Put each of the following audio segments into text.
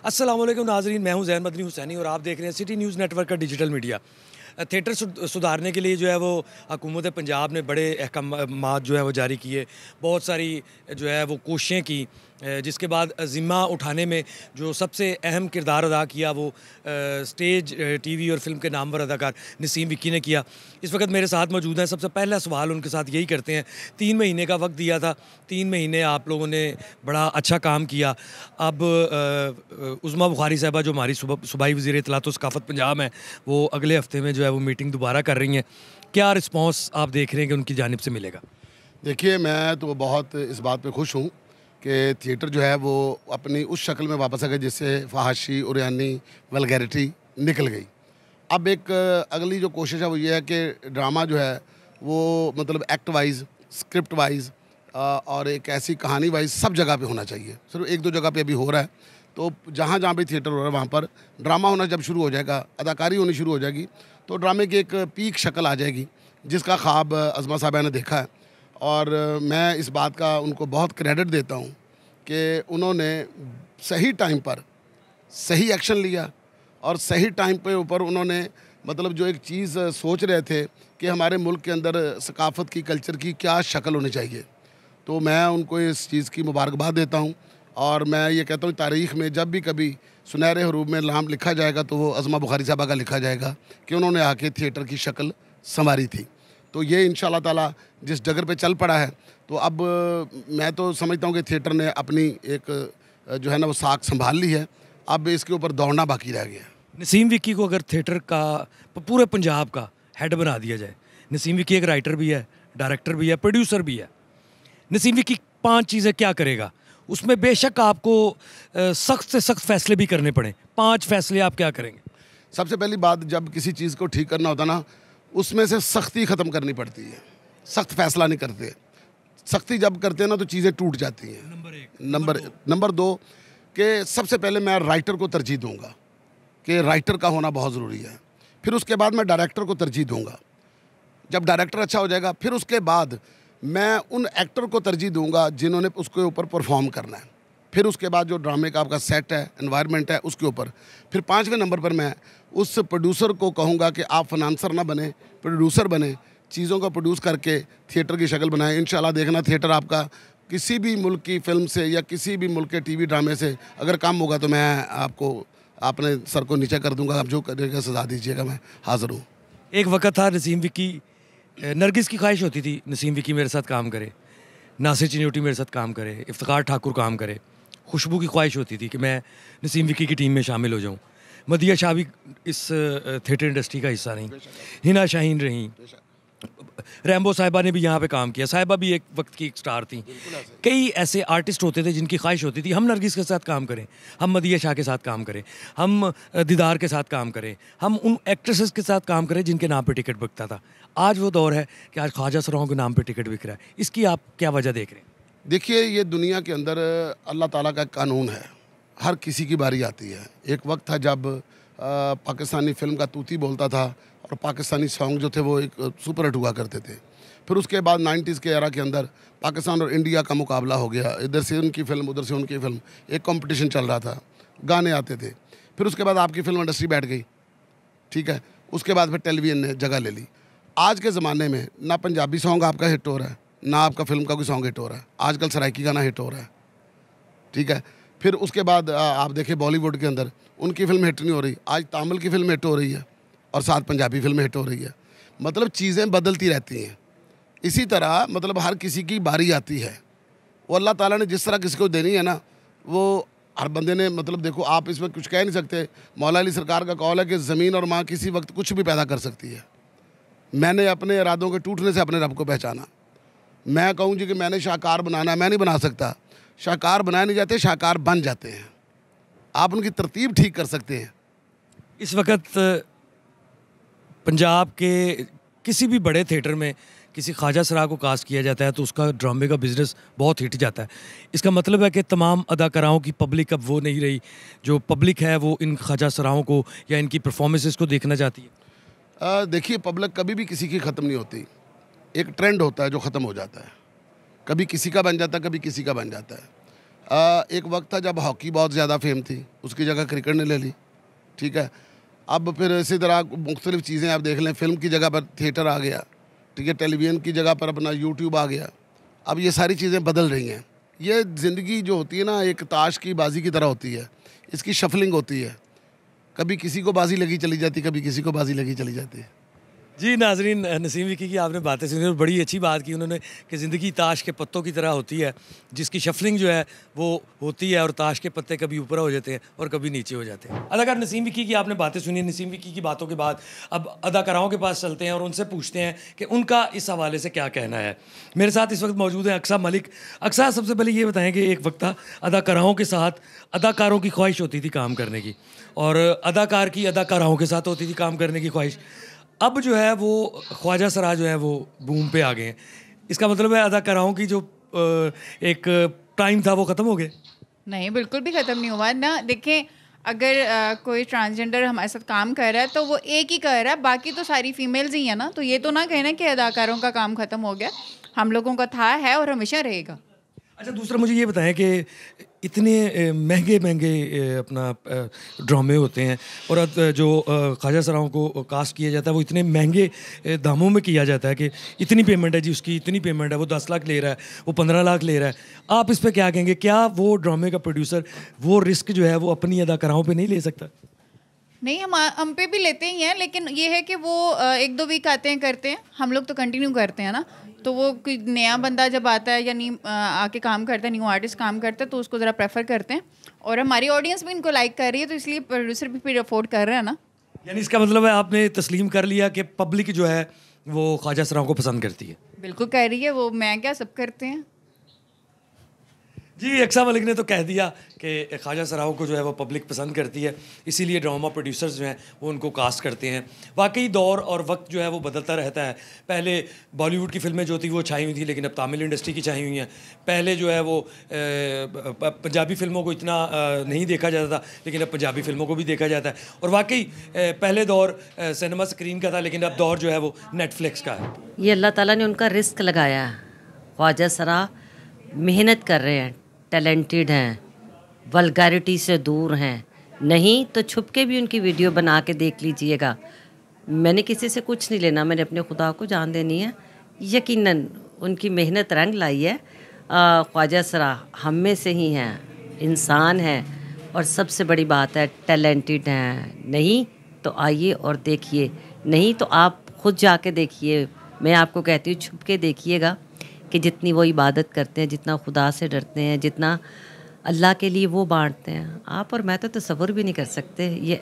अस्सलाम वालेकुम नाज़रीन, मैं हूं ज़ैन मदनी हुसैनी और आप देख रहे हैं सिटी न्यूज़ नेटवर्क का डिजिटल मीडिया। थिएटर सुधारने के लिए जो है वो हुकूमत पंजाब ने बड़े अहकामात जो है वो जारी किए। बहुत सारी जो है वो कोशिशें की, जिसके बाद ज़िम्मा उठाने में जो सबसे अहम किरदार अदा किया वो स्टेज, टीवी और फिल्म के नामवर अदाकार नसीम विक्की ने किया। इस वक्त मेरे साथ मौजूद हैं। सबसे पहला सवाल उनके साथ यही करते हैं। 3 महीने का वक्त दिया था, 3 महीने आप लोगों ने बड़ा अच्छा काम किया। अब उज़्मा बुखारी साहिबा जो हमारी सूबाई वज़ीर इत्तलात व सकाफ़त पंजाब हैं, वो अगले हफ़्ते में जो है वो मीटिंग दोबारा कर रही हैं। क्या रिस्पॉन्स आप देख रहे हैं कि उनकी जानिब से मिलेगा? देखिए, मैं तो बहुत इस बात पे खुश हूँ कि थिएटर जो है वो अपनी उस शक्ल में वापस आ गया जिससे फ़हाशी, उरयानी, वल्गैरिटी निकल गई। अब एक अगली जो कोशिश है वो ये है कि ड्रामा जो है वो मतलब एक्ट वाइज़, स्क्रिप्ट वाइज़ और एक ऐसी कहानी वाइज़ सब जगह पे होना चाहिए। सिर्फ 1-2 जगह पे अभी हो रहा है, तो जहाँ-जहाँ भी थिएटर हो रहा है वहाँ पर ड्रामा होना जब शुरू हो जाएगा, अदाकारी होनी शुरू हो जाएगी, तो ड्रामे की एक पीक शक्ल आ जाएगी, जिसका ख्वाब अज़मा साहिबा ने देखा है। और मैं इस बात का उनको बहुत क्रेडिट देता हूँ कि उन्होंने सही टाइम पर सही एक्शन लिया और सही टाइम पे ऊपर उन्होंने मतलब जो एक चीज़ सोच रहे थे कि हमारे मुल्क के अंदर सकाफ़त की, कल्चर की क्या शक्ल होनी चाहिए, तो मैं उनको इस चीज़ की मुबारकबाद देता हूँ। और मैं ये कहता हूँ तारीख़ में जब भी कभी सुनहरे हरूफ में नाम लिखा जाएगा तो वो अज़मा बुखारी साहबा का लिखा जाएगा कि उन्होंने आके थिएटर की शक्ल संवारी थी। तो ये इंशाअल्लाह ताला जिस डगर पे चल पड़ा है, तो अब मैं तो समझता हूँ कि थिएटर ने अपनी एक जो है ना वो साख संभाल ली है। अब इसके ऊपर दौड़ना बाकी रह गया है। नसीम विक्की को अगर थिएटर का पूरे पंजाब का हेड बना दिया जाए, नसीम विक्की एक राइटर भी है, डायरेक्टर भी है, प्रोड्यूसर भी है। नसीम विक्की 5 चीज़ें क्या करेगा? उसमें बेशक आपको सख्त से सख्त फैसले भी करने पड़े। 5 फैसले आप क्या करेंगे? सबसे पहली बात, जब किसी चीज़ को ठीक करना होता ना, उसमें से सख्ती ख़त्म करनी पड़ती है। सख्त फैसला नहीं करते। सख्ती जब करते हैं ना तो चीज़ें टूट जाती हैं। नंबर 1। नंबर 2 कि सबसे पहले मैं राइटर को तरजीह दूंगा कि राइटर का होना बहुत ज़रूरी है। फिर उसके बाद मैं डायरेक्टर को तरजीह दूंगा। जब डायरेक्टर अच्छा हो जाएगा, फिर उसके बाद मैं उन एक्टर को तरजीह दूंगा जिन्होंने उसके ऊपर परफॉर्म करना है। फिर उसके बाद जो ड्रामे का आपका सेट है, एनवायरनमेंट है, उसके ऊपर। फिर 5वें नंबर पर मैं उस प्रोड्यूसर को कहूँगा कि आप फाइनेंसर ना बने, प्रोड्यूसर बने, चीज़ों को प्रोड्यूस करके थिएटर की शक्ल बनाएं। इंशाल्लाह देखना थिएटर आपका किसी भी मुल्क की फ़िल्म से या किसी भी मुल्क के टीवी ड्रामे से अगर कम होगा तो मैं आपको अपने सर को नीचे कर दूंगा। आप जो करेगा सजा दीजिएगा, मैं हाज़िर हूँ। एक वक़्त था नसीम विक्की, नरगिस की ख्वाहिश होती थी नसीम विक्की मेरे साथ काम करे, नासिर चिन्योटी मेरे साथ काम करे, इफ्तिखार ठाकुर काम करे। खुशबू की ख्वाहिश होती थी कि मैं नसीम विक्की की टीम में शामिल हो जाऊँ। मदिया शाह भी इस थिएटर इंडस्ट्री का हिस्सा रहीं, हिना शाहीन रहीं, रैम्बो साहिबा ने भी यहाँ पे काम किया। साहिबा भी एक वक्त की एक स्टार थी। कई ऐसे आर्टिस्ट होते थे जिनकी ख्वाहिश होती थी हम नरगिस के साथ काम करें, हम मदिया शाह के साथ काम करें, हम दीदार के साथ काम करें, हम उन एक्ट्रेसेस के साथ काम करें जिनके नाम पे टिकट बिकता था। आज वो दौर है कि आज ख्वाजा सराओं के नाम पे टिकट बिक रहा है। इसकी आप क्या वजह देख रहे हैं? देखिए, ये दुनिया के अंदर अल्लाह ताला का कानून है, हर किसी की बारी आती है। एक वक्त था जब पाकिस्तानी फ़िल्म का तूती बोलता था और पाकिस्तानी सॉन्ग जो थे वो एक सुपर हिट हुआ करते थे। फिर उसके बाद 90s के एरा के अंदर पाकिस्तान और इंडिया का मुकाबला हो गया। इधर से उनकी फ़िल्म, उधर से उनकी फ़िल्म, एक कॉम्पिटिशन चल रहा था, गाने आते थे। फिर उसके बाद आपकी फ़िल्म इंडस्ट्री बैठ गई, ठीक है। उसके बाद फिर टेलीविज़न ने जगह ले ली। आज के ज़माने में ना पंजाबी सॉन्ग आपका हिट हो रहा है, ना आपका फ़िल्म का कोई सॉन्ग हिट हो रहा है। आजकल सराइकी गाना हिट हो रहा है, ठीक है। फिर उसके बाद आप देखिए बॉलीवुड के अंदर उनकी फ़िल्म हिट नहीं हो रही, आज तामिल की फ़िल्म हिट हो रही है और साथ पंजाबी फ़िल्म हिट हो रही है। मतलब चीज़ें बदलती रहती हैं। इसी तरह मतलब हर किसी की बारी आती है। वो अल्लाह ताला ने जिस तरह किसी को देनी है ना, वो हर बंदे ने मतलब देखो, आप इसमें कुछ कह नहीं सकते। मौला अली सरकार का कौल है कि ज़मीन और माँ किसी वक्त कुछ भी पैदा कर सकती है। मैंने अपने इरादों के टूटने से अपने रब को पहचाना। मैं कहूँ जी कि मैंने शाहकार बनाना है, मैं नहीं बना सकता। शाहकार बनाए नहीं जाते, शाहकार बन जाते हैं। आप उनकी तरतीब ठीक कर सकते हैं। इस वक्त पंजाब के किसी भी बड़े थिएटर में किसी ख्वाजा सरा को कास्ट किया जाता है तो उसका ड्रामे का बिज़नेस बहुत हिट जाता है। इसका मतलब है कि तमाम अदाकाराओं की पब्लिक अब वो नहीं रही, जो पब्लिक है वो इन ख्वाजा सराओं को या इनकी परफॉर्मेंसेस को देखना चाहती है। देखिए, पब्लिक कभी भी किसी की ख़त्म नहीं होती। एक ट्रेंड होता है जो ख़त्म हो जाता है, कभी किसी का बन जाता है, कभी किसी का बन जाता है। एक वक्त था जब हॉकी बहुत ज़्यादा फेम थी, उसकी जगह क्रिकेट ने ले ली, ठीक है। अब फिर इसी तरह मुख्तलिफ़ चीज़ें आप देख लें, फ़िल्म की जगह पर थिएटर आ गया, ठीक है, टेलीविज़न की जगह पर अपना यूट्यूब आ गया। अब ये सारी चीज़ें बदल रही हैं। ये ज़िंदगी जो होती है ना, एक ताश की बाजी की तरह होती है, इसकी शफलिंग होती है, कभी किसी को बाजी लगी चली जाती, कभी किसी को बाजी लगी चली जाती है। जी नाजरीन, नसीम विकी की आपने बातें सुनी और बड़ी अच्छी बात की उन्होंने कि ज़िंदगी ताश के पत्तों की तरह होती है, जिसकी शफलिंग जो है वो होती है और ताश के पत्ते कभी ऊपर हो जाते हैं और कभी नीचे हो जाते हैं। अदाकार नसीम विकी की आपने बातें सुनी। नसीम विकी की बातों के बाद अब अदाकाराओं के पास चलते हैं और उनसे पूछते हैं कि उनका इस हवाले से क्या कहना है। मेरे साथ इस वक्त मौजूद हैं अक्सा मलिक। अक्सा, सबसे पहले ये बताएँ कि एक वक्त था अदाकाराओं के साथ अदाकारों की ख्वाहिश होती थी काम करने की, और अदाकार की अदाकाराओं के साथ होती थी काम करने की ख्वाहिश। अब जो है वो ख्वाजा सरा जो है वो बूम पे आ गए हैं। इसका मतलब है अदाकाराओं की जो एक टाइम था वो ख़त्म हो गए? नहीं, बिल्कुल भी ख़त्म नहीं हुआ ना। देखें, अगर कोई ट्रांसजेंडर हमारे साथ काम कर रहा है तो वो एक ही कर रहा है, बाकी तो सारी फीमेल्स ही है ना। तो ये तो ना कहना कि अदाकारों का काम ख़त्म हो गया। हम लोगों का था, है और हमेशा रहेगा। अच्छा, दूसरा मुझे ये बताएं कि इतने महंगे महंगे अपना ड्रामे होते हैं और जो ख्वाजा सराओं को कास्ट किया जाता है वो इतने महंगे दामों में किया जाता है कि इतनी पेमेंट है जी, उसकी इतनी पेमेंट है, वो 10 लाख ले रहा है, वो 15 लाख ले रहा है। आप इस पे क्या कहेंगे? क्या वो ड्रामे का प्रोड्यूसर वो रिस्क जो है वो अपनी अदाकाराओं पे नहीं ले सकता? नहीं, हम पे भी लेते ही हैं, लेकिन ये है कि वो 1-2 वीक आते हैं, करते हैं। हम लोग तो कंटिन्यू करते हैं ना। तो वो कोई नया बंदा जब आता है या नहीं आके काम करता है, न्यू आर्टिस्ट काम करता है, तो उसको ज़रा प्रेफर करते हैं। और हमारी ऑडियंस भी इनको लाइक कर रही है, तो इसलिए प्रोड्यूसर भी फिर अफोर्ड कर रहे हैं ना। यानी इसका मतलब है आपने तस्लीम कर लिया कि पब्लिक जो है वो ख्वाजा सराओं को पसंद करती है? बिल्कुल कर रही है वो, मैं क्या, सब करते हैं। जी, अक्सा मलिक ने तो कह दिया कि ख्वाजा सराओं को जो है वो पब्लिक पसंद करती है, इसीलिए ड्रामा प्रोड्यूसर्स जो हैं वो उनको कास्ट करते हैं। वाकई दौर और वक्त जो है वो बदलता रहता है। पहले बॉलीवुड की फिल्में जो थी वो छाई हुई थी, लेकिन अब तमिल इंडस्ट्री की छाई हुई हैं। पहले जो है वो पंजाबी फिल्मों को इतना नहीं देखा जाता था, लेकिन अब पंजाबी फिल्मों को भी देखा जाता है। और वाकई पहले दौर सिनेमा स्क्रीन का था, लेकिन अब दौर जो है वो नेटफ्लिक्स का है। ये अल्लाह ताला ने उनका रिस्क लगाया है। ख्वाजा सरा मेहनत कर रहे हैं, टैलेंटेड हैं, वल्गैरिटी से दूर हैं। नहीं तो छुप के भी उनकी वीडियो बना के देख लीजिएगा। मैंने किसी से कुछ नहीं लेना, मैंने अपने खुदा को जान देनी है। यकीनन उनकी मेहनत रंग लाई है। ख्वाजा सरा हम में से ही हैं, इंसान हैं, और सबसे बड़ी बात है टैलेंटेड हैं। नहीं तो आइए और देखिए, नहीं तो आप खुद जाके देखिए। मैं आपको कहती हूँ छुप के देखिएगा कि जितनी वो इबादत करते हैं, जितना खुदा से डरते हैं, जितना अल्लाह के लिए वो बांटते हैं, आप और मैं तो तसव्वुर भी नहीं कर सकते। ये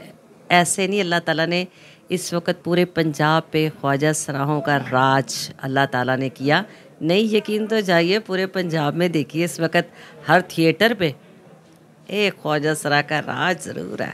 ऐसे नहीं, अल्लाह ताला ने इस वक्त पूरे पंजाब पे ख्वाजा सराहों का राज अल्लाह ताला ने किया। नहीं यकीन तो जाइए, पूरे पंजाब में देखिए इस वक्त हर थिएटर पे एक ख्वाजा सरा का राज ज़रूर है।